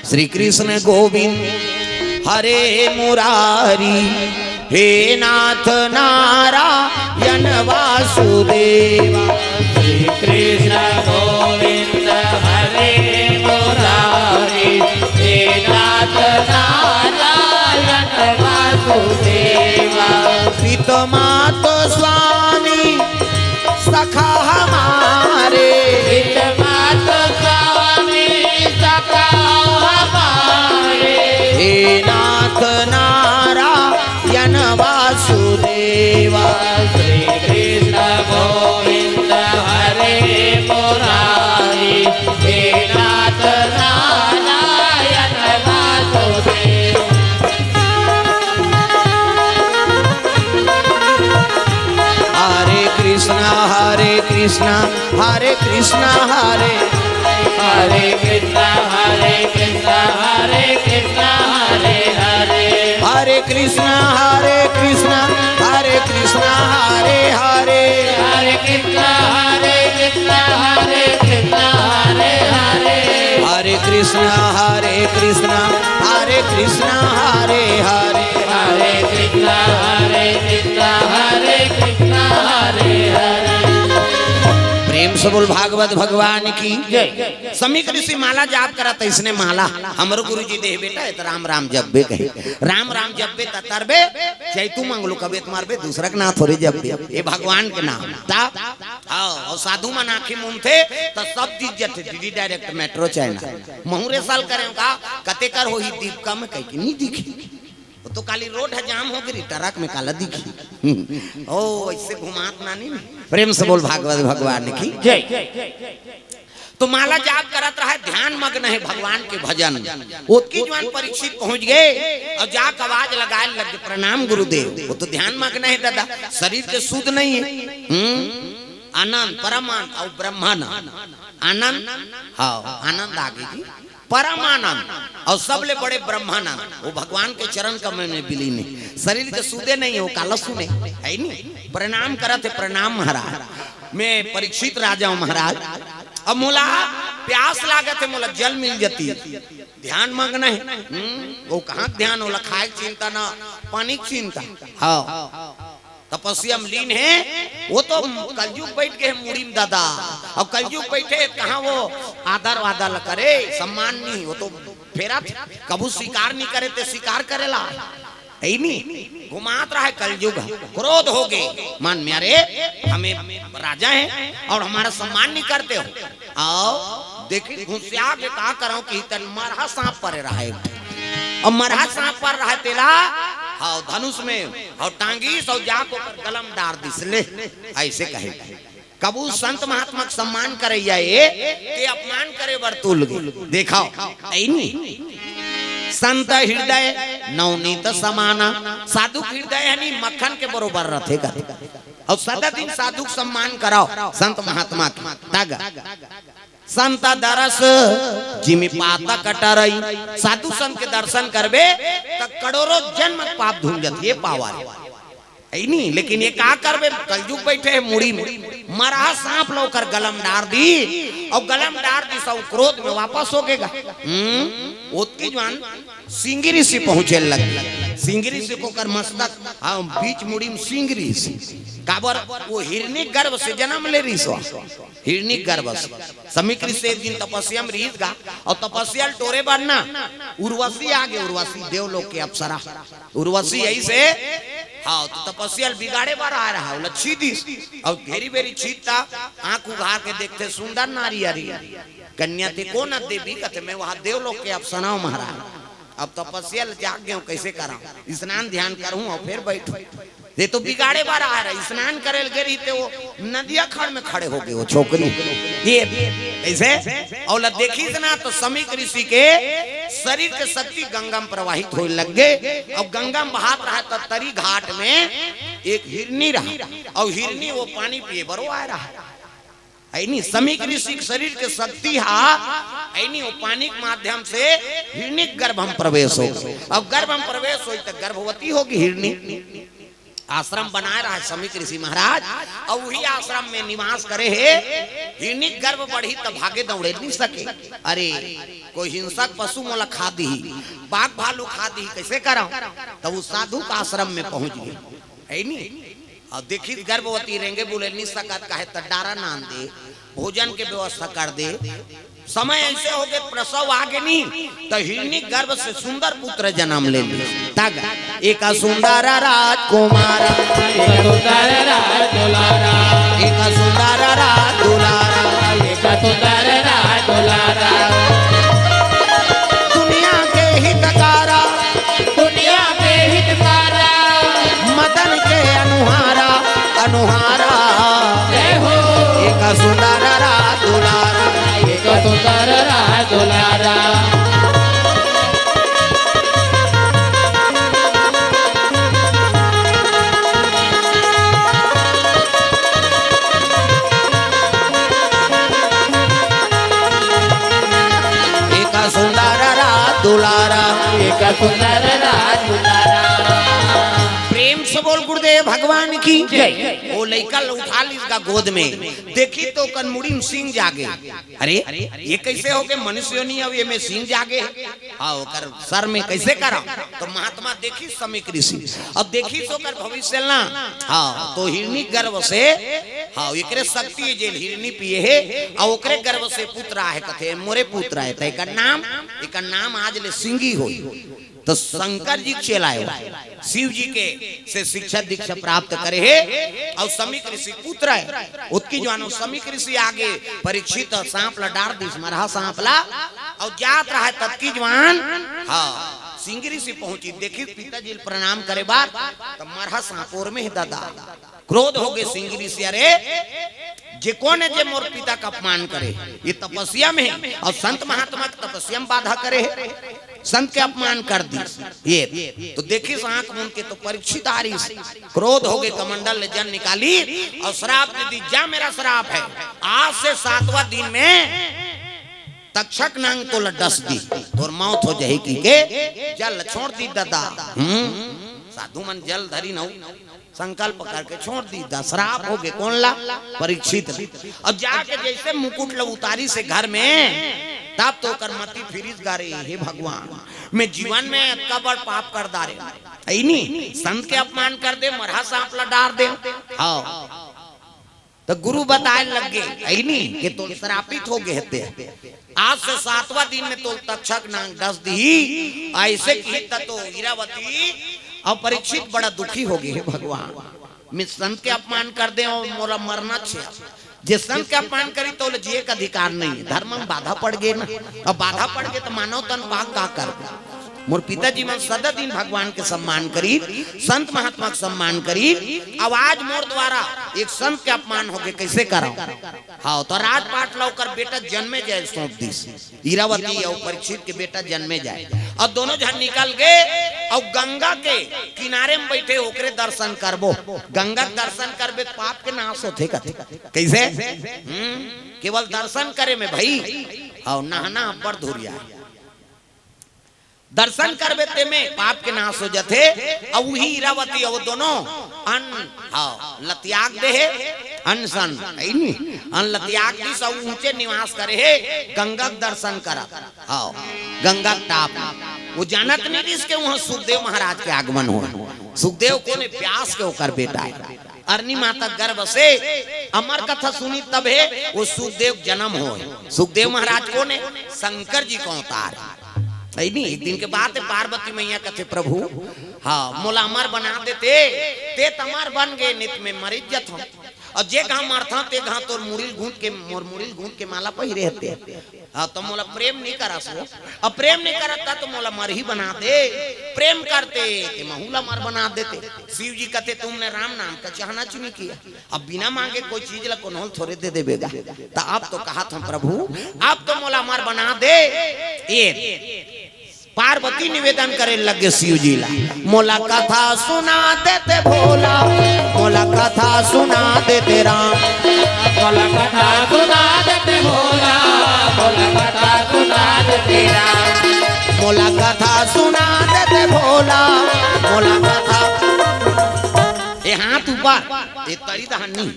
श्री कृष्ण गोविंद हरे मुरारी, हे नाथ नारायण वासुदेवा। श्री कृष्ण गोविंद हरे मुरारी, हे नाथ नारायण वासुदेवा। पितमात स्वामी सखा हमारे, पितमात स्वामी सखा हमारे, हे नाथ नारायण वासुदेवा। श्री कृष्ण गोविंद हरे मुरारी, हे नाथ नारायण वासुदेवा। हरे कृष्ण हरे कृष्ण हरे कृष्ण हरे हरे कृष्ण हरे कृष्ण हरे कृष्ण हरे हरे, हरे कृष्ण हरे कृष्ण हरे कृष्ण हरे हरे, हरे कृष्ण हरे कृष्ण हरे कृष्ण हरे हरे, हरे कृष्ण हरे कृष्ण हरे कृष्ण हरे हरे, हरे कृष्ण हरे कृष्ण हरे कृष्ण हरे हरे। प्रेम से बोल भागवत भगवान की जय। समीक ऋषि माला जाप करा तो इसने माला हमरो गुरु जी दे बेटा है राम राम जब्बे कहे, राम राम जब्बे तरबे चैतू मंगलू कबे मारबे दूसरा के नाम थोड़े जब्बे, ये भगवान के नाम ता। हाँ और साधु मन आंखें मुंह थे तो सब इज्जत डीडी डायरेक्ट मेट्रो चाइना महुरे साल करें का कते कर हो ही दीप का में कहीं नहीं दिखी, तो काली रोड है जाम हो गई ट्रक में काला दिखी। ओ ऐसे घुमात नानी में प्रेम से बोल भागवत भगवान की जय। तो माला जाप करत रहा, ध्यान मग्न है भगवान के भजन। उसकी जवान परीक्षित पहुंच गए और जाक आवाज लगाए लगे प्रणाम गुरुदेव। वो तो ध्यान मग्न है दादा, शरीर के शुद्ध नहीं है। आनंद परमानंद और ब्रह्मानंद आनंद, हाँ आनंद आगे जी परमानंद और सबले बड़े ब्रह्मानंद वो भगवान के चरण कमल में विलीन है। शरीर के सूदे नहीं हो काला सुने है नहीं। प्रणाम करते प्रणाम महाराज, मैं परीक्षित राजा हूँ महाराज। अब मोला प्यास लागत है, मोला जल मिल जाती है, ध्यान मांगना है। वो कहाँ ध्यान होला, खाए चिंता ना पानी की चिंता। हाँ तपस्या में लीन है, वो तो कलयुग बैठ के मुड़ी में दादा। अब कलयुग बैठे कहाँ वो आदर वादर करे, सम्मान नहीं, वो तो फेरा कबू स्वीकार नहीं करे तो स्वीकार करेला है नहीं। घुमात रहा है कलयुग, क्रोध हो गए मन में, अरे हमें राजा है और हमारा सम्मान नहीं करते हो। आओ देखिए घुसिया के कहा करो कि मरहा सांप पर रहा है, और मरहा सांप पर रहा तेला हाँ धनुष में और टांगी सौ जाको पर कलम डार दिस ले ऐसे कहे। कबू संत महात्मा सम्मान करे जाए ते अपमान करे बरतुल देखाओ नहीं। संत हृदय नवनीत समाना, साधु हृदय यानी मक्खन के बरोबर रहेगा। और सदा दिन साधु सम्मान कराओ संत महात्मा की तागा। संत दरस जिमी पाता कटरई, साधु संत के दर्शन करबे तो करोड़ों जन्म पाप धुल जाती है पावा नहीं। लेकिन ये का करबे, कलयुग बैठे है मुड़ी में, मरहा सांप लोकर गलम डार दी और गलम डार दी सब क्रोध में वापस हो गएगा। उसकी जवान सिंगरी से पहुंचे लगी, सिंगरी से होकर मस्तक बीच मुड़ी में सिंगरी से काबर वो हिरनी गर्भ से जन्म ले रही सो, हिरनी गर्भ से समीकृत से एक दिन तपस्या में रही गा और तपस्या टोरे बनना उर्वशी आगे, उर्वशी देवलोक के अप्सरा उर्वशी यही से हाँ तो तपस्या बिगाड़े बार आ रहा है छीदी और घेरी बेरी छीदता आंख उघार के देखते सुंदर नारी आ रही कन्या थे को न देवी कहते मैं वहां देवलोक के अप्सराओं महाराज। अब तपस्या जाग गए कैसे करा, स्नान ध्यान करूं और फिर बैठू। ये तो बिगाड़े बार आ रहा, स्नान करे गई थे वो नदिया खड़ में खड़े हो गए वो छोकरी ये ऐसे और देखी ना तो समीक ऋषि के शरीर के शक्ति गंगा में प्रवाहित होने लग गए और गंगा में बहात रहा तो तरी घाट में एक हिरनी रहा और हिरनी वो पानी पिए बरो आ रहा है। समीक ऋषि शरीर के शक्ति हा वो पानी के माध्यम से हिरनी गर्भ में प्रवेश हो, अब गर्भ में प्रवेश हो तो गर्भवती होगी हिरनी। आश्रम बनाए रहा समीक ऋषि महाराज और वही आश्रम में निवास करे है। हिरनी गर्भ बढ़ी तो भागे दौड़े नहीं सके। अरे कोई हिंसक पशु मोला खा दी, बाघ भालू खा दी, कैसे करा? तो वो साधु का आश्रम में पहुंच गए है नहीं। और देखी गर्भवती रेंगे बोले नहीं सकत काहे तो डारा नान दे, भोजन के व्यवस्था कर दे। समय ऐसे हो गए प्रसव आगे नहीं तो हिरनी गर्भ से सुंदर पुत्र जन्म ले ली। तग एक सुंदर राजकुमार, एक सुंदर राज दुलारा, एक सुंदर राज दुलारा, एक सुंदर राज दुलारा, दुनिया के हितकारा, दुनिया के हितकारा, मदन के अनुहारा अनुहारा। जय हो। एक सुंदर राज दुलारा, एक सुंदर राज दुलारा, एक सुंदर राज दुलारा, एक सुंदर राज दुलारा। प्रेम से बोल गुरुदेव भगवान की जय। वो लड़का उठा ली इसका गोद में, देखी तो कनमुड़ी में सिंह जागे। अरे ये कैसे हो गए? मनुष्य नहीं अब ये में सिंह जागे। हाँ कर सर में कैसे करा? तो महात्मा देखी समीक ऋषि, अब देखी तो कर भविष्य ना। हाँ तो हिरनी गर्भ से, हाँ एकरे शक्ति जे हिरनी पिए है और ओकरे गर्भ से पुत्र आए कथे मोरे पुत्र आए। तो एक नाम आज ले सिंगी हो। तो शंकर जी चलाए शिव जी के से शिक्षा दीक्षा प्राप्त करे है और समीक ऋषि पुत्र है उसकी जवानो समीक ऋषि आगे परीक्षित सांप ला डार दिस मरहा सांप ला और जात रहा तब की जवान। हाँ सिंह ऋषि पहुंची, देखी पिताजी प्रणाम करे बात तो मरहा सांपोर में दादा क्रोध हो गए सिंह ऋषि। अरे जे कौन है जे मोर पिता का अपमान करे? ये तपस्या में है और संत महात्मा की तपस्या में बाधा करे है, संत के अपमान कर दी। ये तो देखी आंख मुन के तो परीक्षित आ रही, क्रोध हो गए, कमंडल ने जन निकाली और श्राप दे दी, जा मेरा श्राप है आज से 7वां दिन में तक्षक नांग तो लडस दी तोर मौत हो जाए की के जल छोड़ दी दादा। साधु मन जल धरी न संकल्प करके छोड़ दी, श्राप हो गए। कौन ला? परीक्षित। अब जाके जैसे मुकुट लो उतारी से घर में तब तो कर मती फिरिस गारे, हे भगवान मैं जीवन में इतना बड़ पाप कर दारे ऐ नहीं संत के अपमान कर दे, मरहा सांप ला डार दे। हाँ तो गुरु बताए लग गए ऐ नहीं कि तो श्रापित हो गए थे। आज से 7वां दिन में तो तक्षक नांग डस दी ऐसे की तो हीरावती और परीक्षित बड़ा दुखी हो गए। भगवान मैं संत के अपमान कर दे और मोरा मरना छे, जे संत के अपमान करी तो जिए का अधिकार नहीं है। धर्म में बाधा पड़ गए ना, अब बाधा पड़ गए तो मानव तन भाग का कर। मोर पिताजी मन सदा दिन भगवान के सम्मान करी, संत महात्मा के सम्मान करी। अब आज मोर द्वारा एक संत के अपमान हो गए, कैसे कराओ? हाँ तो राजपाट लौकर बेटा जन्मे जाए सौंप दी हीरावती और परीक्षित के बेटा जन्मे जाए और दोनों जन निकल गए और गंगा के किनारे में बैठे ओकरे दर्शन करबो। गंगा के दर्शन करबे पाप के नाश होते कैसे? केवल दर्शन करे में भाई और नहाना पर धुरिया दर्शन करबे ते में पाप के नाश हो जाते। और वही हीरावती और दोनों अन्न हाँ लत्याग दे है अनसन अन लत्याग दी सब ऊंचे निवास करे है गंगा दर्शन करा। हाँ गंगा टाप वो जानत नहीं इसके वहां सुखदेव महाराज के आगमन हो। सुखदेव को ने प्यास के होकर बेटा है अरनी माता गर्भ से अमर कथा सुनी तब है वो सुखदेव जन्म हो। सुखदेव महाराज को ने शंकर जी को अवतार नहीं। एक दिन के बाद पार्वती मैया कहते प्रभु हाँ मोला अमर बना देते ते तमार बन गए नित में मरीज जत हो और जे कहा मरथा ते कहा तोर मुरील गूंथ के मोर मुरील गूंथ के माला पहिरे रहते। हाँ तो मोला प्रेम नहीं करा सो अब प्रेम नहीं करता तो मोला मर ही बना दे, प्रेम करते ते महूला मर बना देते। शिव जी कहते तुमने राम नाम का चाहना चुनी किया, अब बिना मांगे कोई चीज ला कोनोल थोड़े दे देगा। तो आप तो कहा था प्रभु आप तो मोला मर बना दे। ये पार्वती निवेदन करे लगे शिव जी ला मोला कथा सुना देते भोला, मोला कथा सुना देते राम, मोला कथा सुना देते भोला, मोला कथा सुना देते राम, मोला कथा सुना देते भोला, मोला कथा ऊपर ये तरी दहनी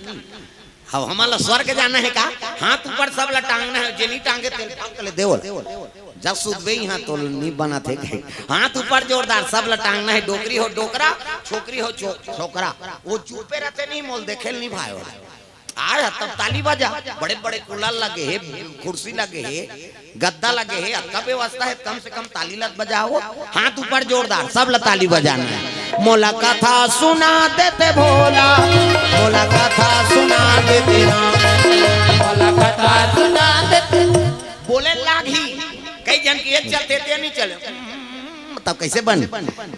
हाँ हमारा स्वर्ग जाना है का हाथ ऊपर सब लटांगना है जेनी टांगे तेल टांग ले देवल जब सुधबे यहाँ तो नहीं बना थे हाथ ऊपर जोरदार सब लटांगना है डोकरी हो डोकरा छोकरी हो छोकरा वो चुपे रहते नहीं मोल देखे नहीं भाई आए तब ताली बजा बड़े बड़े कूलर लगे है कुर्सी लगे है गद्दा लगे है अच्छा व्यवस्था है कम से कम ताली लग बजाओ हाथ ऊपर जोरदार सब ताली बजाना है मोला कथा सुना देते भोला मोला कथा सुना देते मोला कथा सुना देते बोले लागी कई जन की एक चलते थे नहीं चले तब कैसे बन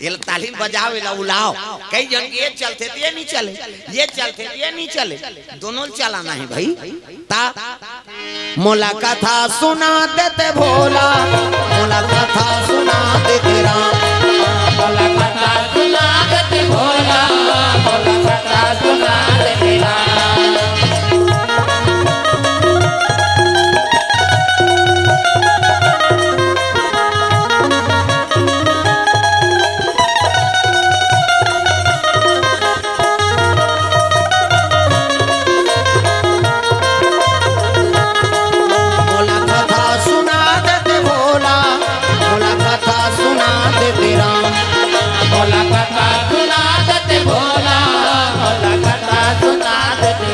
ये ताली बजाओ ये उलाओ कई जन की एक चलते थे ये नहीं चले ये चलते थे ये नहीं चले दोनों चलाना है भाई ता मोला कथा सुना देते भोला मोला कथा सुना देते राम मोला कथा सुना देते भोला मोला कथा सुना देते राम मोला कथा सुना देते भोला मोला कथा सुना देते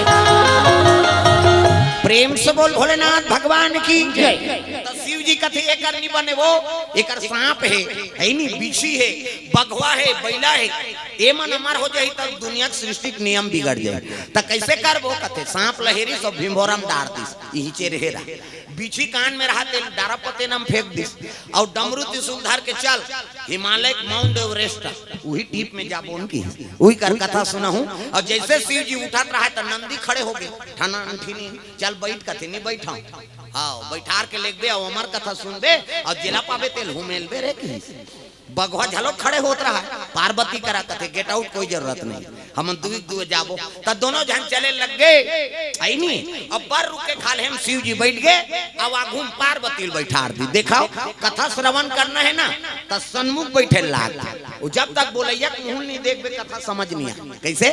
प्रेम से बोल भोलेनाथ भगवान की जय तो शिव जी कथे एकर नहीं बने वो एकर सांप है नहीं बिछी है बघवा है बैला है ए मन अमर हो जाए तब दुनिया के सृष्टि के नियम बिगड़ जाए तो कैसे कर वो कथे सांप लहेरी सब भीमभोरम डार दिस यही चेहरा बिछी कान में रहा तेल डारा पते नम फेंक दिस और डमरू त्रिशूल धर के चल हिमालय माउंट एवरेस्ट वही टीप में जाबो उनकी वही कर कथा सुना हूँ और जैसे शिव जी उठत रहा तो नंदी खड़े हो गए ठाना अंठीनी चल बैठ कथे नहीं बैठा हाँ बैठार के लेक दे और अमर कथा सुन दे और जिला पावे तेल हुमेल बे रे की बगवा झलो खड़े होत रहा है पार्वती करा कथे गेट आउट कोई जरूरत नहीं हम दुए जाबो त दोनों जन चले लग गए आई नहीं अब बर रुके खाले हम शिव जी बैठ गए अब आगू पार्वती बैठार दी देखाओ कथा श्रवण करना है ना त सन्मुख बैठे लाग जब तक बोलैया मुंह नहीं देखबे कथा समझ नहीं आ कैसे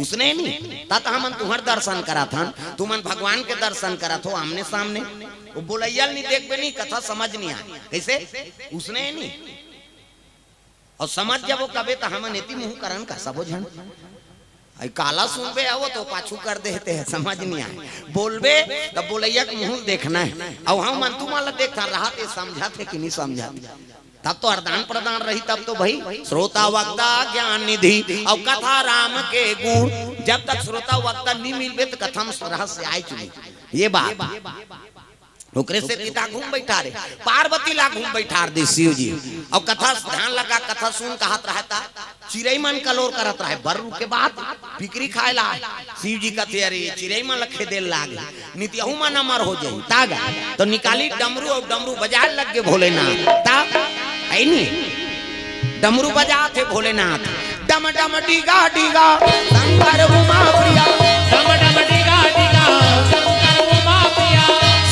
उसने नहीं तात हमन तुहर दर्शन करा था तुमन भगवान के दर्शन करा थो आमने सामने वो बोलैया नहीं देखबे नहीं कथा समझ नहीं आ कैसे उसने नहीं और समझ जब वो कबे तो हम नेति मुंह करन का सबो जन आई काला सुनबे आवो तो पाछू कर देते हैं समझ नहीं आए बोलबे तब बोलैया के मुंह देखना है और हम मन तू माला देखता रहा थे समझा थे कि नहीं समझा तब तो अरदान प्रदान रही तब तो भाई श्रोता वक्ता ज्ञान निधि और कथा राम के गुण जब तक श्रोता वक्ता नहीं मिलबे तो कथा में रहस्य आए चुकी ये बात ओकरे से पिता घूम बैठा रे पार्वती ला घूम बैठा दे शिव जी और कथा ध्यान लगा कथा सुन कहत रहता चिड़ै मन कलोर करत रहे बर्रू के बाद पिकरी खाए ला शिव जी कहते अरे चिड़ै मन लखे दे लागे नित्यहु मन अमर हो जाई तागा तो निकाली डमरू और डमरू बजाए लग गए भोलेनाथ ता है नी डमरू बजाते भोलेनाथ डम डम डीगा डीगा शंकर उमा प्रिया डम डम डीगा डीगा शंकर उमा प्रिया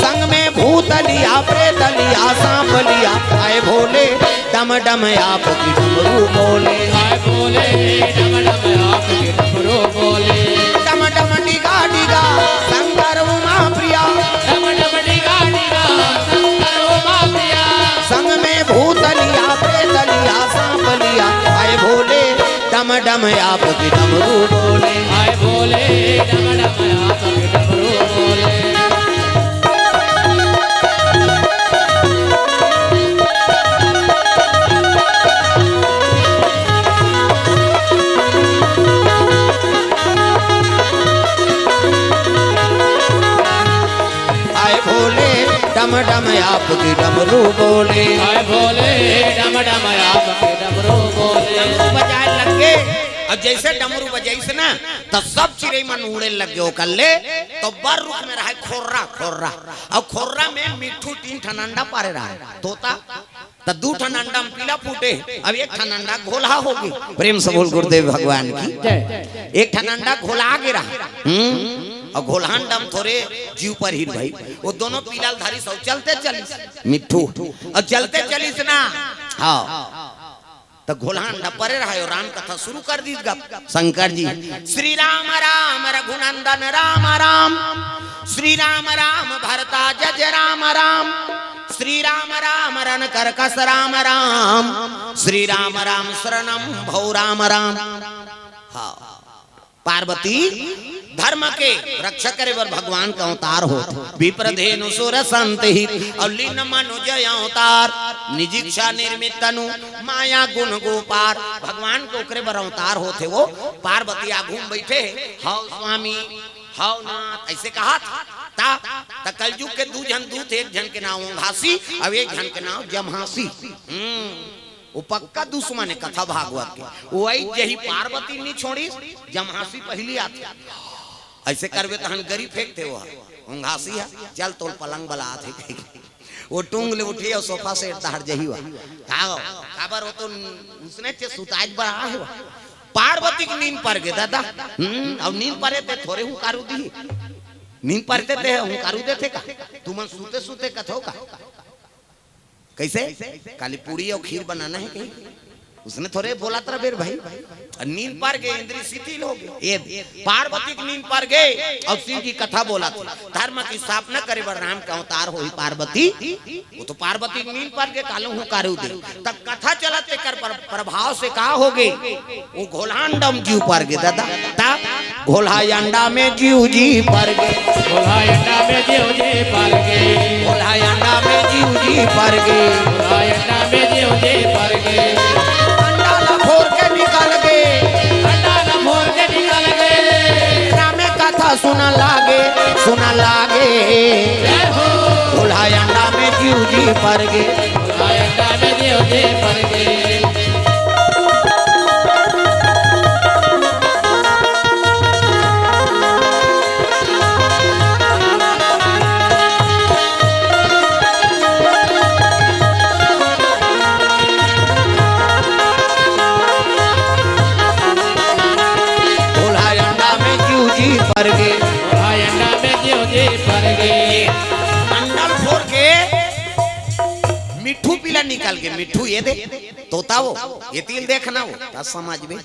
संग में भूत लिया प्रेत लिया सांप लिया आए भोले डम डम आप की डमरू बोले आए बोले डम डम आप की डमरू बोले डम डम डीगा डीगा शंकर उमा प्रिया डम डम डीगा डीगा शंकर उमा प्रिया संग में भूत लिया प्रेत लिया सांप लिया आए भोले डम डम आप की डमरू बोले आए बोले डम डम आप की डमरू बोले डम डम आपकी डमरू बोले आए बोले डम डम आपकी डमरू बोले डमरू बजाए लगे और जैसे डमरू बजाइस ना तो सब चिड़ै मन उड़े लग गए कल्ले तो बर रुख में रहा खोर्रा खोर्रा और खोर्रा में मिठू तीन ठनंडा पारे रहा तोता तो दू ठनंडा में पीला फूटे अब एक ठनंडा घोला होगी प्रेम से बोल गुरुदेव भगवान की एक ठनंडा घोला गिरा और घोलहान डम थोड़े जीव पर ही भाई वो दोनों पीलाल धारी सब चलते चलिस मिठू और चलते चलिस ना हाँ तो घोलान परे रहा राम कथा शुरू कर दी शंकर जी। श्री राम राम रघुनंदन राम राम, श्री राम राम भरता जज राम राम, श्री राम राम रन करकस राम राम, श्री राम राम शरणम भौ राम राम। हाँ, पार्वती धर्म के रक्षक करे बर भगवान का अवतार हो। विप्रधेनु सुर संत ही और लीन मनुज अवतार, निजीक्षा निर्मित तनु माया गुण गोपार। भगवान को करे बर अवतार होते वो। पार्वती आ घूम बैठे, हाउ स्वामी हाउ नाथ ऐसे कहा था। कलयुग के दू जन दूत, एक जन के नाम ओंघासी और एक जन के नाम जमहासी। वो पक्का दुश्मन है कथा भागवत के। वही यही पार्वती नहीं छोड़ी, जमहासी पहली आती। ऐसे करवे तो हम गरी फेंकते वो ओंघासी है, चल तोल पलंग बला आते वो टूंग ले उठी और सोफा से तार जही हुआ खबर हो तो उसने चे सुताज बड़ा है। पार्वती की नींद पर गए दादा। और नींद परे थे थोड़े हूँ कारू दी, नींद पड़ते थे हूँ कारू देते का तुम सूते सूते कथो का कैसे काली पूरी और खीर बनाना है कहीं। उसने थोड़े बोला था बेर भाई, नींद पर गए, इंद्रिय शिथिल हो गए। पार्वती की नींद पर गए और शिव की कथा बोला थी। धर्म की स्थापना करे बर राम का अवतार हो पार्वती। वो तो पार्वती की नींद पर गए, कालू हूँ कारू दे। तब कथा चलते कर प्रभाव से कहा हो गए, वो घोलांडम जीव पर गए दादा। तब घोला अंडा में जीव जी पर गए, घोला अंडा में जीव जी पर गए, घोला अंडा में जीव जी पर गए, घोला अंडा में जीव जी पर गए। फोड़ के निकल गए, अंडा न फोड़ के निकल गए। रामे कथा सुना लागे, सुना लागे। घोला अंडा में जीव जी पर गए, घोला अंडा में जीव जी पर गए। पर गए, अंडा में जीव जी पर गए। अंडल फोड़ के मिठू पीला निकाल के, मिठू ये दे तोता वो ये तिल देखना वो समझ में।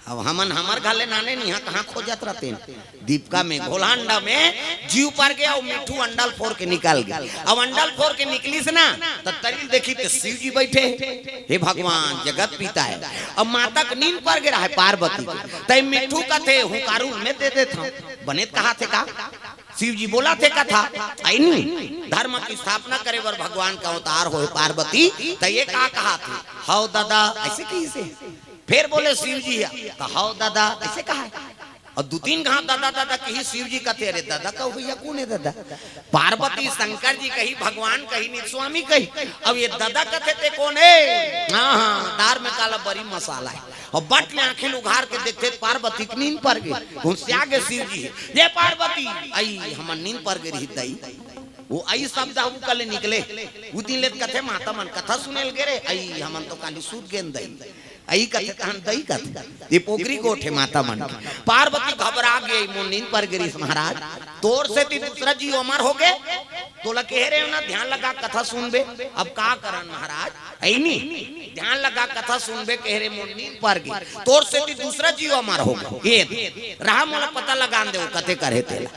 अब हमन हमार घाले नाने नहीं कहाँ खोजत रहते हैं। दीपका में घोला अंडा में जीव पर गया और मिठू अंडल फोड़ के निकाल गया। अब अंडल फोड़ के निकली से ना तो तरील देखी तो शिव जी बैठे, हे भगवान जगत पिता है। अब माता का नींद पर गया है पार्वती, तय मिठू का थे हुकारू में दे देता बने कहा थे का शिव जी बोला थे कथा आई नहीं। धर्म की स्थापना करे बर भगवान का अवतार हो पार्वती, तो ये कहा थे हाउ दादा ऐसे कैसे। फिर बोले शिव जी हाउ दादा ऐसे कहा। और दो तीन घाट दादा दादा कही शिव जी कहते अरे दादा कहो भैया कौन है दादा। पार्वती शंकर जी कही, भगवान कही, नित स्वामी कही। अब ये दादा कहते थे कौन है। हाँ दार में काला बड़ी मसाला है। और बट में आंखें उघार के देखते पार्वती की नींद पर गई। घुसे आगे शिव जी ये पार्वती आई हम नींद पर गई दई। वो आई शब्द कल निकले वो दिन ले कथे माता मन कथा सुने गे आई हमन तो काली सूत गेंद दई आई कथे कहन दई कथे ये पोखरी गोठे माता मन। पार्वती घबरा गई, मो नींद पर गिरी महाराज तोर से ती दूसरा जीव अमर हो गए तो कह रहे हो ना ध्यान लगा कथा सुनबे। अब का करन महाराज आई नहीं ध्यान लगा कथा सुनबे कह रहे मो नींद पर गई तोर से ती दूसरा जीव अमर हो गए। ये रहा मोला पता लगा दे कथे करे तेला।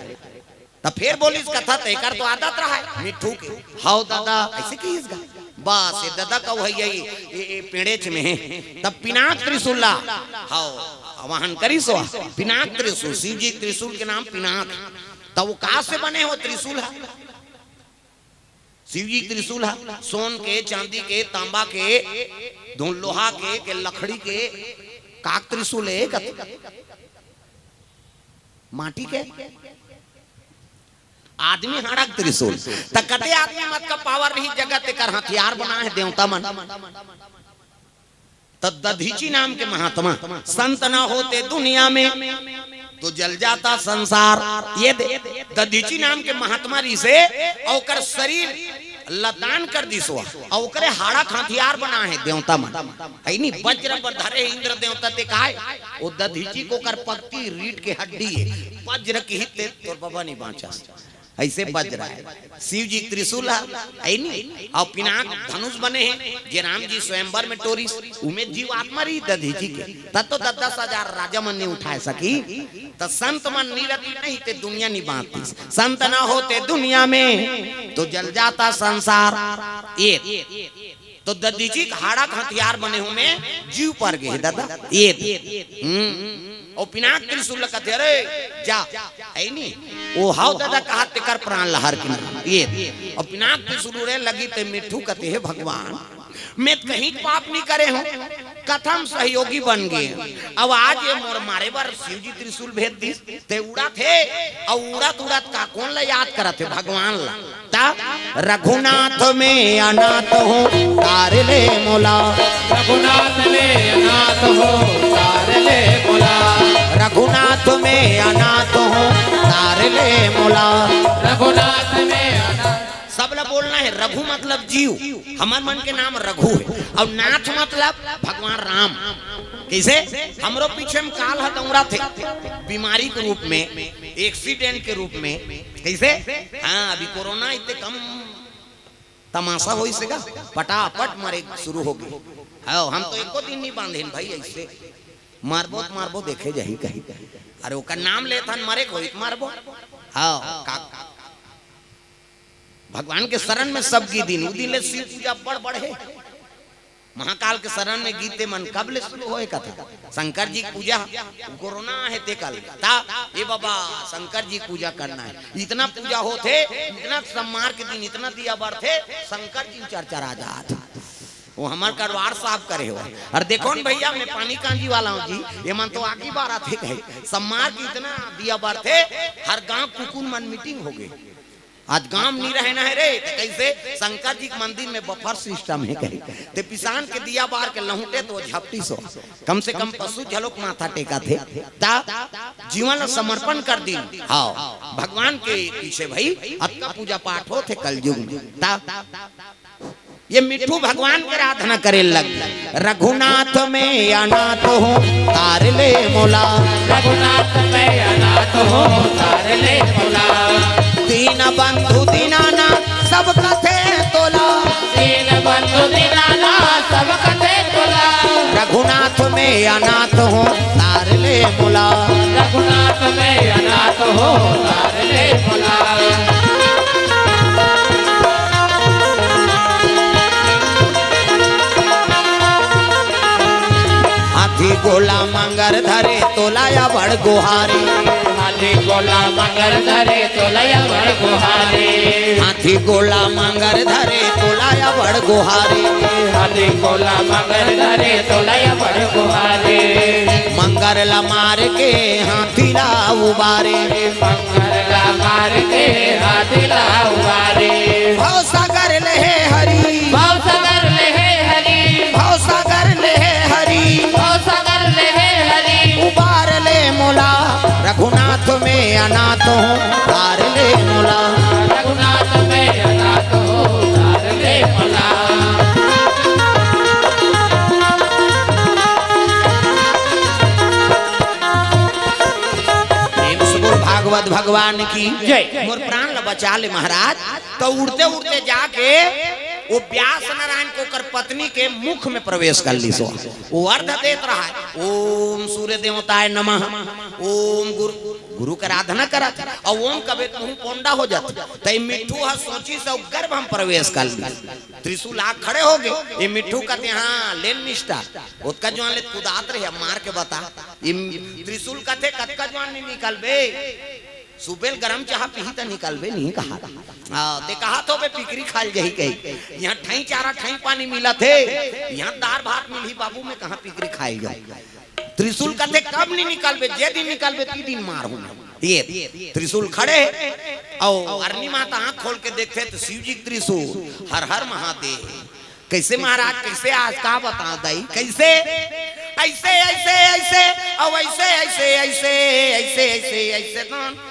तब फिर बोली इस कथा तेकर तो आदत रहा है मिठू के हाउ दादा ऐसे की इसका बस ये दादा का वही ये पेड़ेच में है। तब पिनाक त्रिशूला हाउ वाहन करी सो पिनाक त्रिशूल शिव जी त्रिशूल के नाम पिनाक। तब वो कहाँ से बने हो त्रिशूल है शिव जी त्रिशूल है सोन के चांदी के तांबा के लोहा के लकड़ी के काक त्रिशूल है माटी के आदमी हड़क त्रिशूल तकते आदमी मत का पावर नहीं जगत कर हथियार बना है देवता मन। तब दधीची नाम के महात्मा संत ना होते दुनिया में तो जल जाता संसार। ये दधीची नाम के महात्मा री से और शरीर लतान कर दिसवा और ओकरे हाड़क हथियार बना है देवता मन है नहीं। वज्र पर धरे इंद्र देवता ते काय वो दधीची को कर पक्ति रीढ़ के हड्डी है वज्र की हित तोर बाबा नहीं बांचा ऐसे बज रहा है। शिव जी त्रिशूल है नहीं और पिनाक धनुष बने हैं जे राम जी स्वयंवर में टोरी उमें जीव आत्मा रही दधी जी के तब तो 10,000 राजा मन नहीं उठा सकी तो संत मन निरति नहीं ते दुनिया नहीं बांधती संत ना होते दुनिया में तो जल जाता संसार एक तो दधी जी हाड़ा हथियार बने हुए जीव पर गए दादा एक और पिनाक त्रिशूल कहते अरे जा है नहीं वो हाउ दादा कहा तेकर प्राण लहर की ये और पिनाक त्रिशूल रे लगी ते मिठू कहते है भगवान मैं कहीं पाप नहीं करे हूँ कथम सहयोगी बन गए अब आज ये मोर मारे बार शिव जी त्रिशूल भेज दी ते उड़ा थे और उड़त उड़त का कौन ला याद करा थे भगवान ला ता रघुनाथ में अनाथ हो तार ले मोला रघुनाथ में अनाथ हो तार ले मोला रघुनाथ में अनाथ हो तार ले मोला रघुनाथ में अनाथ सब लोग बोलना है रघु मतलब जीव हमारे मन के नाम रघु है और नाथ मतलब भगवान राम कैसे हमरो पीछे में काल हदौरा थे बीमारी के रूप में एक्सीडेंट के रूप में कैसे हाँ अभी कोरोना इतने कम तमाशा हो इसका पटापट मरे शुरू हो गए हम तो एको दिन नहीं बांधे भाई ऐसे मारबो देखे जाही कहीं अरे ओका नाम ले था मरे कोई मारबो हाँ भगवान के शरण में सब की दिन ले शिव पूजा बड़ है महाकाल के शरण में गीते मन कब ले शुरू होए कथा शंकर जी पूजा कोरोना है ते कल ता ए बाबा शंकर जी पूजा करना है इतना पूजा होते इतना सम्मार के दिन इतना दिया बढ़ते शंकर जी चर्चा राजा था वो हमार करवार साहब करे हो और देखो न भैया मैं पानी कांजी वाला हूँ जी ये मन तो आगे बार आते कहे सम्मार की इतना दिया बढ़ते हर गांव कुकुन मन मीटिंग हो गई आज गांव नहीं रहना है रे कैसे शंकर जी के मंदिर में बफर सिस्टम है कहीं ते पिसान के दिया बार के लहुटे तो झपटी सो कम से कम पशु झलोक माथा टेका थे ता जीवन समर्पण कर दी हाँ भगवान के पीछे भाई आपका पूजा पाठ हो थे कलयुग में ता ये मिठू भगवान की आराधना करे लग रघुनाथ में अनाथ हो तार ले मोला रघुनाथ में अनाथ हो तार ले मोला दीन बंधु दीनाना सब कथे तोला दीन बंधु दीनाना सब कथे तोला रघुनाथ में अनाथ हो तार ले मोला रघुनाथ में अनाथ हो तार ले मोला हाथी गोला मंगर धरे तोलाया बड़ गुहारी हाथी गोला मंगर धरे तोलाया बड़ गुहारी हाथी गोला मंगर धरे तोलाया बड़ गुहारी हाथी गोला मंगर धरे तोलाया बड़ गुहारी मंगर ला मार के हाथी ला उबारे मंगर ला मार के हाथी ला उबारे भव सागर ले हरी भाव सागर ले हरी भव सागर ले हरी भाव सागर ले हरी उबार ले मोला रघुनाथ में अनाथ हो तार ले मोला रघुनाथ में अनाथ हो तार ले मोला भागवत भगवान की जय मोर प्राण ल बचा ले महाराज तो उड़ते उड़ते जाके वो व्यास नारायण को कर पत्नी के मुख में प्रवेश कर ली सो वो अर्ध देत रहा है ओम सूर्य देवताय नमः ओम गुरु का आराधना करा और ओम कबे तुम पोंडा हो जाता तो मिठू हा सोची से गर्भ हम प्रवेश कर ली त्रिशूल आग खड़े हो गए ये मिठू कहते हाँ लेन निष्ठा उसका जवान ले कुदात रहे मार के बता त्रिशूल कहते कत का जवान नहीं निकल बे सुबेल गरम चाह पी तो निकलबे नहीं कहा ते कहा तो बे पिकरी खाल जही कही यहाँ ठाई चारा ठाई पानी मिला थे यहाँ दार भात मिली बाबू में कहा पिकरी खाई जाए त्रिशूल कहते कब नहीं निकलबे जे दिन निकलबे ती दिन मार हूं ये त्रिशूल खड़े और अरनी माता आंख खोल के देखते तो शिव जी त्रिशूल हर हर महादेव कैसे महाराज कैसे आज का बता दई कैसे ऐसे ऐसे ऐसे और ऐसे ऐसे ऐसे ऐसे ऐसे ऐसे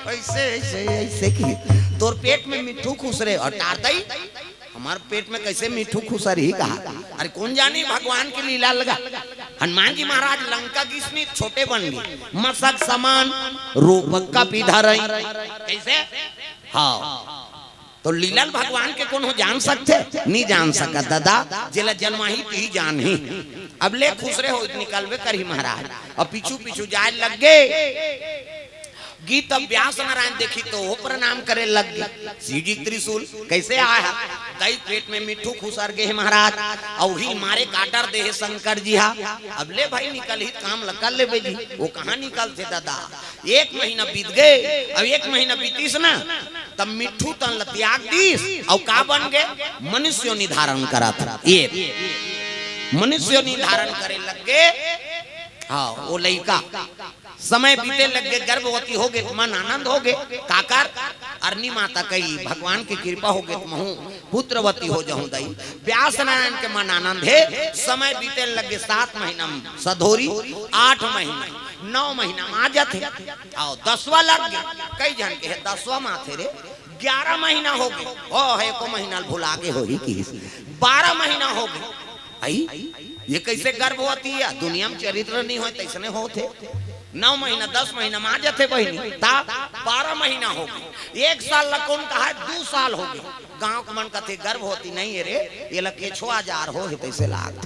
ऐसे ऐसे ऐसे की तोर पेट में मिठू खुश रहे और टार दई हमारे पेट में कैसे मिठू खुश रही कहा अरे कौन जाने भगवान की लीला लगा हनुमान जी महाराज लंका की स्मित छोटे बन गए मसक समान रूप का पीधा रही कैसे हाँ तो लीला भगवान के कौन हो जान सकते नहीं जान सका दादा जेला जन्माही ही जान ही अब ले खुसरे हो निकलवे कर ही महाराज और पीछू पीछू जाए लग गए गीत अब व्यास नारायण देखी तो वो प्रणाम करे लग गए शिव जी त्रिशूल कैसे आया दही पेट में मिट्ठू खुसर गए महाराज और ही मारे काटर दे शंकर जी हा अब ले भाई निकल ही काम लगा ले बेजी वो कहाँ निकलते दादा 1 महीना बीत गए अब 1 महीना बीतीस ना तब मिट्ठू तन त्याग दीस और का बन गए मनुष्य निर्धारण करा था ये मनुष्य निर्धारण करे लग गए हाँ वो लड़का समय बीते लग गए गर्भवती हो गए मन आनंद हो गए काकर अरनी माता कही भगवान की कृपा हो गई महू पुत्रवती हो जाऊं दई व्यास नारायण के मन आनंद है समय बीते लग गए 7 महीना सधोरी 8 महीना 9 महीना में आ जाते आओ 10वां लग गया कई जन के 10वां माथे रे 11 महीना हो गए ओ है को महीना भुला के हो ही की 12 महीना हो गए आई ये कैसे गर्भवती है दुनिया में चरित्र नहीं हो तैसने होते 9 महीना 10 महीना में आ जाते बहनी ता 12 महीना हो गए 1 साल लग कौन कहा 2 साल हो गए गांव के मन कथे गर्भवती नहीं है रे ये लगे 6000 हो है तैसे लाग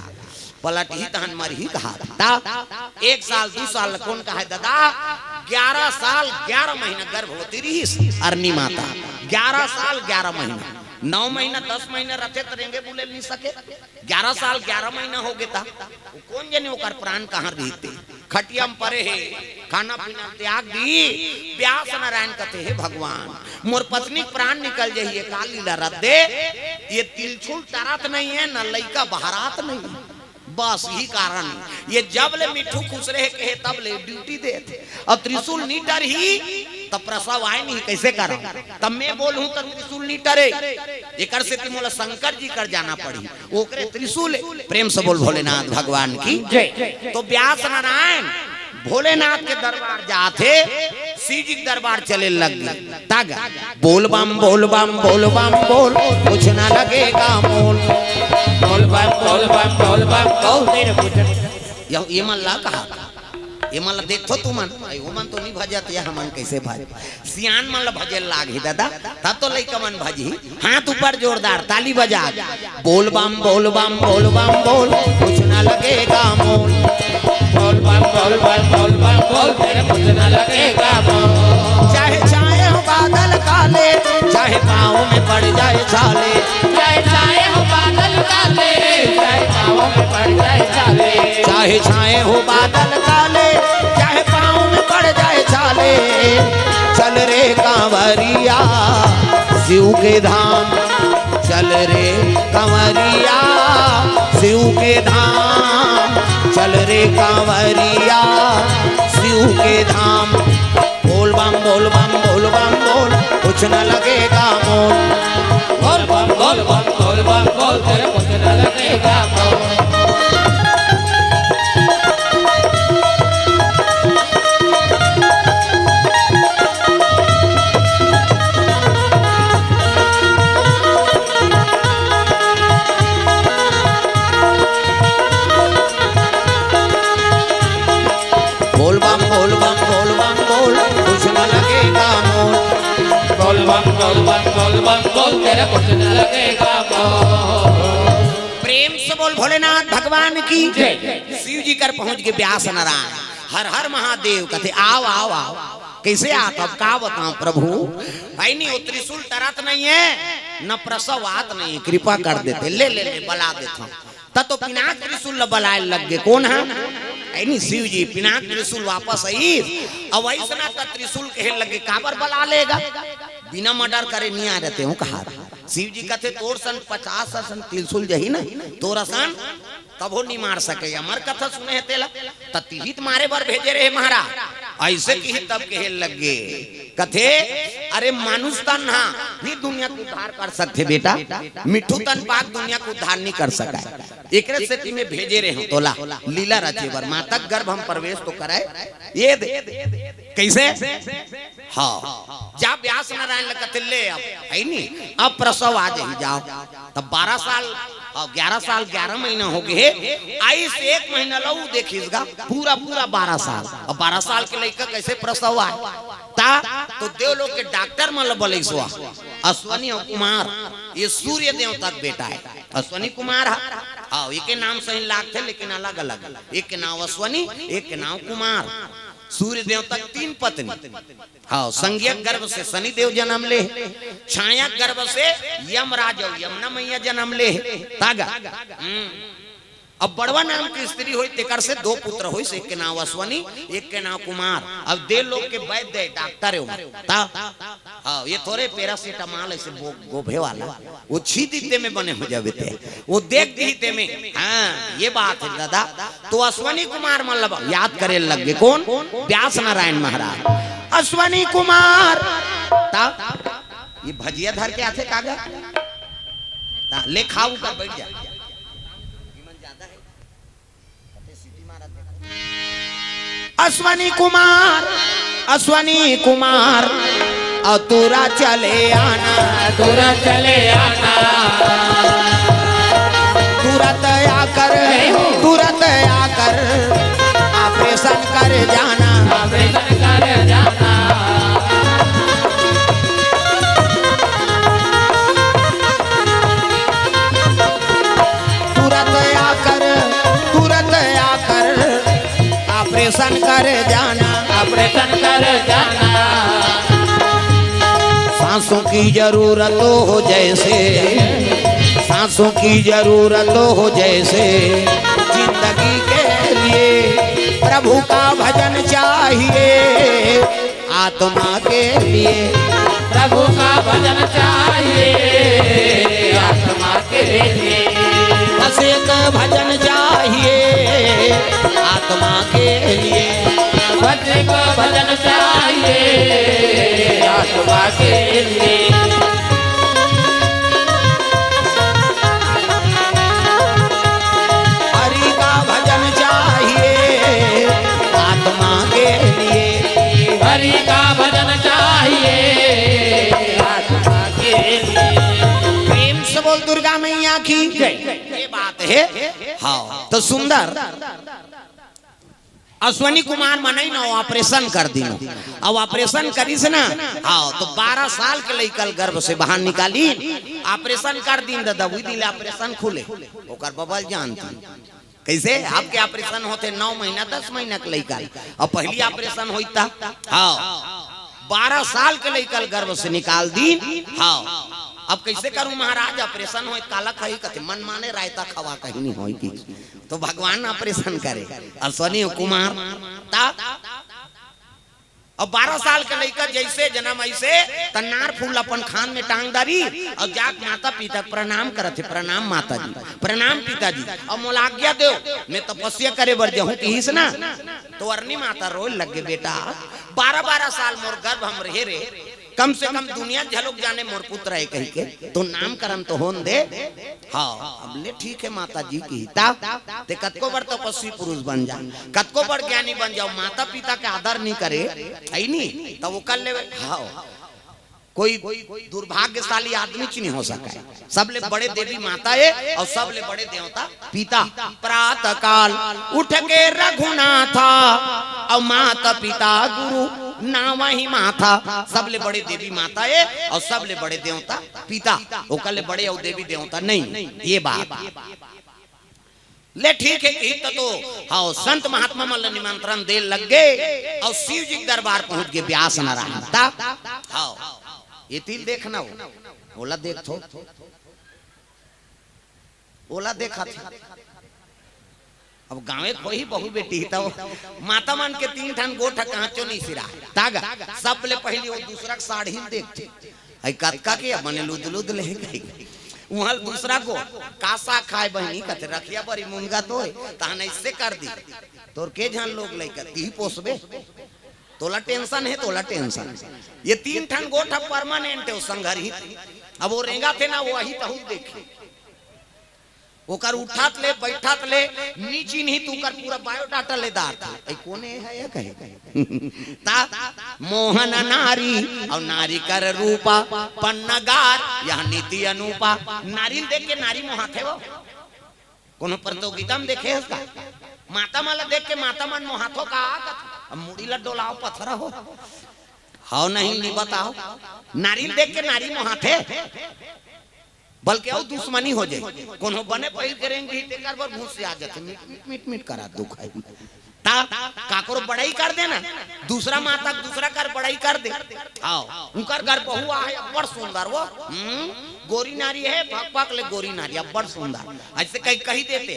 पलट ही तहन मर ही कहा था 1 साल 2 साल लग कौन कहा दादा 11 साल 11 महीना गर्भवती रही अरनी माता 11 साल 11 महीना 9 महीना 10 महीने रथे तरेंगे बोले नहीं सके 11 साल 11 महीना हो गया था कौन जाने ओकर प्राण कहाँ रहते खटिया में परे है खाना पीना त्याग दी व्यास नारायण कहते है भगवान मोर पत्नी प्राण निकल जाइए काल लीला रख दे ये तिलछुल तरत नहीं है न लइका बहरात नहीं है बस यही कारण ये जब ले मिठू खुश रहे कहे तब ले ड्यूटी दे थे अब त्रिशूल नहीं डर ही तब प्रसव आए नहीं कैसे कर तब मैं बोलूं तब त्रिशूल नहीं डरे एकर से तुम शंकर जी कर जाना पड़ी ओकरे त्रिशूल प्रेम से बोल भोलेनाथ भगवान की जय तो व्यास नारायण भोलेनाथ के दरबार जाते शिव जी के दरबार चले लग गए तग बोल बम बोल बम बोल बम बोल कुछ ना लगेगा मोल बोल बम बोल बम बोल बम बोल तेरे कुछ ये मन ला कहा ये मन देखो तू मन वो मन तो नहीं भजत या हमन कैसे भज सियान मन ला भजे लाग ही दादा तब तो लइका मन भजी हाथ ऊपर जोरदार ताली बजा बोल बम बोल बम बोल बम बोल कुछ ना लगेगा मोल बोल बम बोल बम बोल बम बोल तेरे कुछ ना लगेगा मोल चाहे चाहे हो बादल काले चाहे पाँव में पड़ जाए छाले चाहे चाहे हो बादल काले चाहे पाँव में पड़ जाए छाले चाहे छाए हो बादल काले चाहे पाँव में पड़ जाए छाले चल रे कांवरिया शिव के धाम चल रे कांवरिया शिव के धाम चल रे कांवरिया शिव के धाम बोल बम बोल बम बोल बम बोल कुछ न लगेगा मोल बोल बम बोल बम बोल बम बोल तेरे कुछ न लगेगा मोल बोल बम बोल बम बोल बम बोल कुछ न लगेगा मोल बोल बम बोल बम बोल बम बोल तेरे कुछ न लगेगा मोल प्रेम से बोल भोलेनाथ भगवान की जय शिव जी कर पहुंच के व्यास नारायण हर हर महादेव कहते आओ आओ आओ कैसे आता अब का बताऊं प्रभु भाई नहीं वो त्रिशूल तरत नहीं है न प्रसव आत नहीं कृपा कर देते ले ले ले बला देता तब तो पिनाक त्रिशूल बलाए लग गए कौन है नहीं शिव जी पिनाक त्रिशूल वापस आई अब ऐसा का त्रिशूल कहे लगे काबर बला लेगा बिना मर्डर करे नहीं आ रहते हूँ कहा शिव जी कहते तोर सन 50 सन त्रिशूल जही ना तोरा सन तब वो नहीं मार सके अमर कथा सुने है तेला तिहित मारे बार भेजे रहे महाराज ऐसे की तब कहे लगे कथे अरे मानुष तन हाँ भी दुनिया को उद्धार कर सकते बेटा मिठू तन पाक दुनिया को उद्धार नहीं कर सका एक से में भेजे रहे तोला लीला रचे बर माता गर्भ हम प्रवेश तो कराए ये दे कैसे हाँ जा व्यास नारायण कथे ले अब है नहीं अब प्रसव आ जाए जाओ तब 12 साल और 11 साल 11 महीना हो गए आई से 1 महीना लऊ देखिएगा पूरा पूरा 12 साल और 12 साल के लड़का कैसे प्रसव आए ता तो देव लोग के डॉक्टर मतलब बोले सो अश्वनी कुमार ये सूर्य देवता का बेटा है अश्वनी कुमार हाँ एक के नाम सही लाग थे लेकिन अलग अलग एक के नाम अश्वनी एक के नाम कुमार सूर्य देवता 3 पत्नी हाँ संज्ञक गर्भ से शनि देव जन्म ले छाया गर्भ से यमराज और यमुना मैया जन्म ले तागा अब बड़वा नाम की स्त्री हुई तेकर से 2 पुत्र हुई एक के नाम अश्वनी एक के नाम कुमार अब दे लोग के वैद्य डॉक्टर है ये थोड़े पैरासीटामॉल ऐसे गोभे वाला वो छीदीते में बने हो जावे थे वो देख दीते में हाँ ये बात है दादा तो अश्वनी कुमार मतलब याद करे लग गए कौन व्यास नारायण महाराज अश्वनी कुमार ये भजिया धर के आते कागज ले खाऊ कर बैठ जा अश्वनी कुमार और तुरा चले आना तुरंत आकर ऑपरेशन कर जाना तुरंत आकर ऑपरेशन कर जाना सांसों की जरूरत हो जैसे सांसों की जरूरत हो जैसे जिंदगी के लिए प्रभु का भजन चाहिए आत्मा के लिए प्रभु का भजन चाहिए आत्मा के लिए बस एक भजन चाहिए आत्मा के लिए भजन का भजन चाहिए आत्मा के लिए हरि का भजन चाहिए आत्मा के लिए हरि का भजन चाहिए आत्मा के लिए प्रेम से बोल दुर्गा मैया की ये बात है हाँ तो सुंदर अश्वनी कुमार मनाई ना ऑपरेशन कर दी अब ऑपरेशन करी से ना हाँ तो 12 साल के लइकल गर्भ से बाहर निकाली ऑपरेशन कर दी दादा वही दिन ऑपरेशन खुले ओकर बबल जानती कैसे आपके ऑपरेशन होते 9 महीना 10 महीना के लइका और पहली ऑपरेशन होता हाँ 12 साल के लइकल गर्भ से निकाल दी हाँ अब कैसे करूं महाराज ऑपरेशन हो काला कही कथे मन माने रायता खवा कहीं नहीं होई की तो भगवान ऑपरेशन करे अश्वनी कुमार अब 12 साल के लड़का जैसे जन्म ऐसे तन्नार फूल अपन खान में टांग दारी और जाक माता पिता प्रणाम करते प्रणाम माता जी प्रणाम पिताजी और मोलाज्ञा दो मैं तपस्या करे बर जाऊं कहीं से ना तो अरनी माता रोल लग गए बेटा 12 साल मोर गर्भ हम रहे रे कम से कम दुनिया झलक जाने मोर पुत्र है कही के तो नामकरण तो होन दे हाँ अब ले ठीक है माता जी की ते कतको बड़ तपस्वी पुरुष बन जा कतको बड़ ज्ञानी बन जाओ माता पिता के आदर नहीं करे है नहीं तो वो कर ले हाँ कोई दुर्भाग्यशाली आदमी च नहीं हो सका है सबले बड़े देवी माता है और सबले बड़े देवता पिता प्रातः काल उठ के रघुनाथा और माता पिता गुरु नाम ही माथा सबले बड़े देवी माता है और सबले बड़े देवता पिता ओकले बड़े और देवी देवता नहीं ये बात ले ठीक है तो हाँ संत महात्मा मल्ल निमंत्रण दे लग गए और शिव जी दरबार पहुंच गए व्यास नारायण हाँ ये तिल देखना हो ओला देख थो ओला देखा था अब गाँव कोई बहु बेटी तो माता मन के 3 ठन गोठा कांचो नहीं सिरा तागा सब ले पहली वो दूसरा साड़ी देखते आई कतका के मने लुद ले गई वहां दूसरा को कासा खाए बहनी कते रखिया बड़ी मुंगा तो तान इससे कर दी तोर के जान लोग लेकर ती पोसबे तोला टेंशन है तोला टेंशन ये 3 ठन गोठा परमानेंट है संघरी अब वो रेंगा थे ना वो वही तहु देखे ओकर उठात ले बैठात ले नीची नहीं तू कर पूरा बायोडाटा ले दार था ए कोने है या कहे ता मोहन नारी और नारी कर रूपा पन्नगार यह नीति अनुपा नारी देख के नारी मोहाथे वो कोनो प्रतियोगिता में देखे इसका माता माला देख के माता मन मोहाथों का अब मुड़ी ला डोलाओ पत्थरा हो हाँ नहीं बताओ नारियल देख के नारी मोहाथे बल्कि और दुश्मनी हो जाए कोनो बने पहिल करेंगे तेकर पर घूस से आ जाते मीट मीट करा दुख है ता काकरो बड़ाई कर देना दूसरा माता दूसरा कर बड़ाई कर दे आओ उनकर घर बहुआ है बड़ सुंदर वो गोरी नारी है पक पक ले गोरी नारी बड़ सुंदर ऐसे कही देते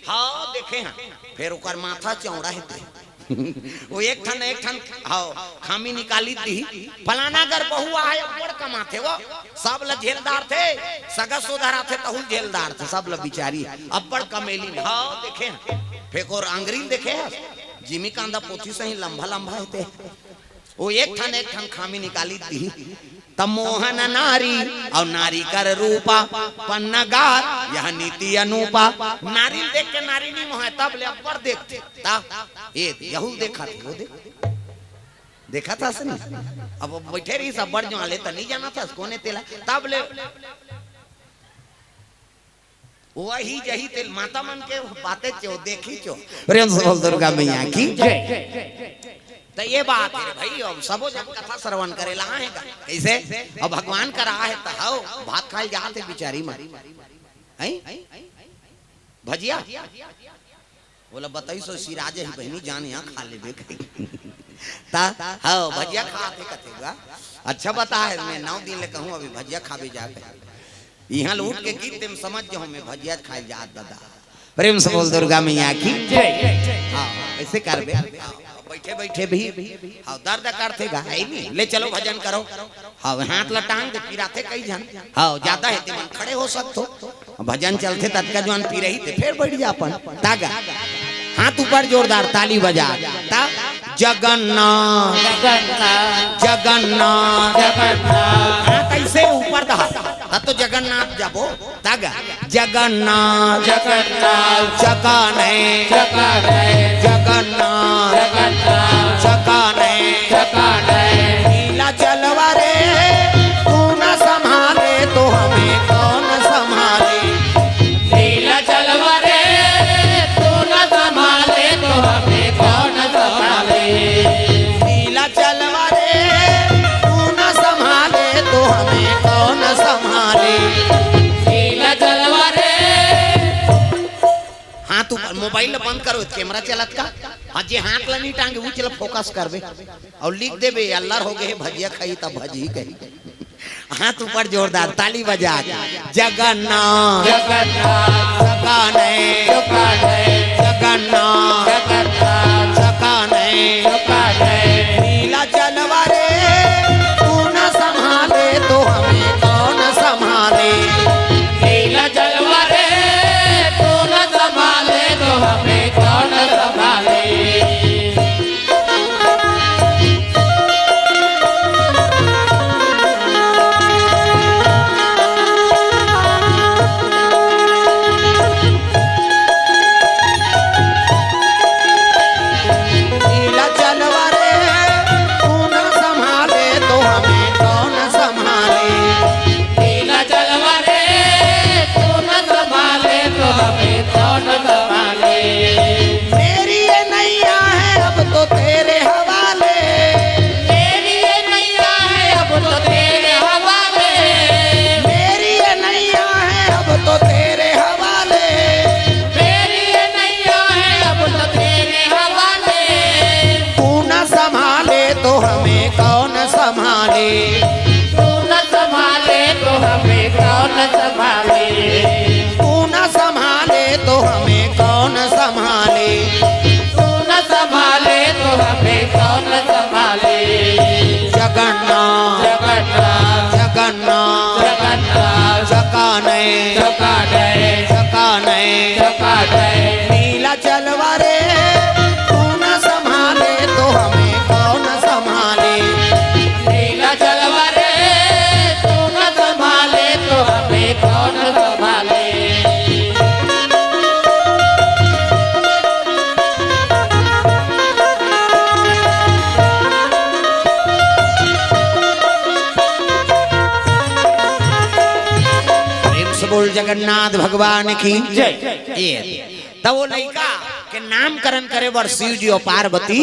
हाँ देखे हैं फिर उकर माथा चौड़ा है वो एक ठन आओ खामी निकाली थी फलाना घर बहुआ है बड़ कमाथे वो सब ल झेलदार थे सगा सोधारा थे तहुल झेलदार थे सब ल बिचारी अब बड़ कमेली हाँ देखे फेंक और अंग्रील देखे जिमी कांदा पोथी से ही लंबा लंबा होते वो एक ठन खामी निकाली थी तब मोहन नारी और नारी कर रूपा पन्नगार यह नीति अनुपा नारी देख के नारी नहीं मोह तब ले अब्बर देखते ये यहू देखा थे वो देखा था सनी अब बैठे रही सब बड़ जो ले तो नहीं जाना था कोने तेला तब ले वही जही तेल माता मन के बातें चो देखी चो प्रेम से दुर्गा मैया की तो ये बात है भाई अब सबो जब कथा श्रवण करे ला है कैसे अब भगवान का रहा है तो हाओ भात खाए जाते बिचारी मारी हैं भजिया बोला बताई सो सिराज ही बहनी जान यहाँ खा ले देख ता हाओ भजिया खाते कतेगा अच्छा बता है मैं 9 दिन ले कहूँ अभी भजिया खावे जाके यहाँ लूट के गीत तुम समझ जाओ मैं भजिया खाए जात दादा प्रेम से बोल दुर्गा मैया की हाँ ऐसे कर बैठे बैठे भी हाँ दर्द करते गा है नहीं ले चलो भजन करो हाँ हाथ लटांग दे पिराते कई जन हाँ ज्यादा है तुम खड़े हो सकते भजन चलते तत्का जवान पी रही थे फिर बैठ जा अपन तागा हाथ ऊपर जोरदार ताली बजा ता जगन्नाथ जगन्नाथ जगन्नाथ जगन्नाथ हाथ ऐसे ऊपर दहा तो जगन्नाथ जाबो तागा जगन्नाथ जगन्नाथ जगाने जगाने जगन्नाथ जगन्नाथ जगाने जगाने नीला जलवा रे तू न संभाले तो हमें कौन संभाले नीला जलवा रे तू न संभाले तो हमें कौन संभाले नीला जलवा रे तू न संभाले तो हमें कौन संभाले नीला जलवा रे हाथ ऊपर मोबाइल बंद करो कैमरा चलत का आज ये हाथ ला नहीं टांगे वो चल फोकस करबे और लिख देबे अल्लाह हो गए भजिया खाई तब भजी कही हाथ ऊपर जोरदार ताली बजा जगन्नाथ जगन्नाथ जगाने जगाने जगन्नाथ जगन्नाथ जगाने जगाने नीला जलवा रे तू न संभाले तो हमें कौन संभाले नीला जलवा रे तू न संभाले तो हमें कौन संभाले तू न संभाले तो हमें कौन संभाले तू न संभाले तो हमें कौन संभाले तू न संभाले तो हमें कौन संभाले जगन्नाथ जगन्नाथ जगन्नाथ जगन्नाथ जगाने जगाने जगाने जगाने नीला जलवा रे तू न संभाले तो हमें कौन संभाले नीला जलवा रे जगन्नाथ भगवान की जय। ये तब वो लड़का के नामकरण करे बर शिव जी और पार्वती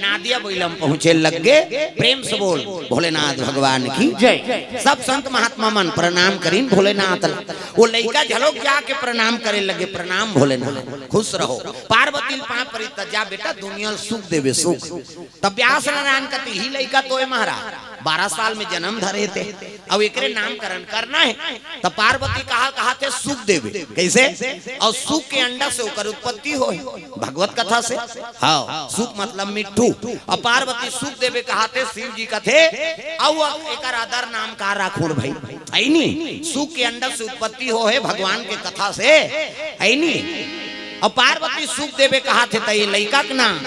नादिया बैलम पहुंचे लगे। प्रेम से बोल भोलेनाथ भगवान की जय। सब संत महात्मा मन प्रणाम करीन भोलेनाथ ला। वो लड़का झलोक जाके प्रणाम करे लगे, प्रणाम भोलेनाथ, खुश रहो। पार्वती पाँव परी जा बेटा दुनिया सुख देवे सुख। तब व्यास नारायण कहते ही लड़का तो है महाराज 12 साल में जन्म धरे थे, अब एकरे नामकरण करना है। तब पार्वती कहा थे सुख देवे कैसे, और सुख के अंडा से होकर उत्पत्ति हो भगवत कथा से। हाँ सुख मतलब मिट्टू, और पार्वती सुख देवे कहा थे शिव जी का थे। और एक आदर नाम का राखूर भाई है नी, सुख के अंडा से उत्पत्ति हो है भगवान के कथा से है नी। और पार्वती सुख देवे कहा थे तई लड़का का नाम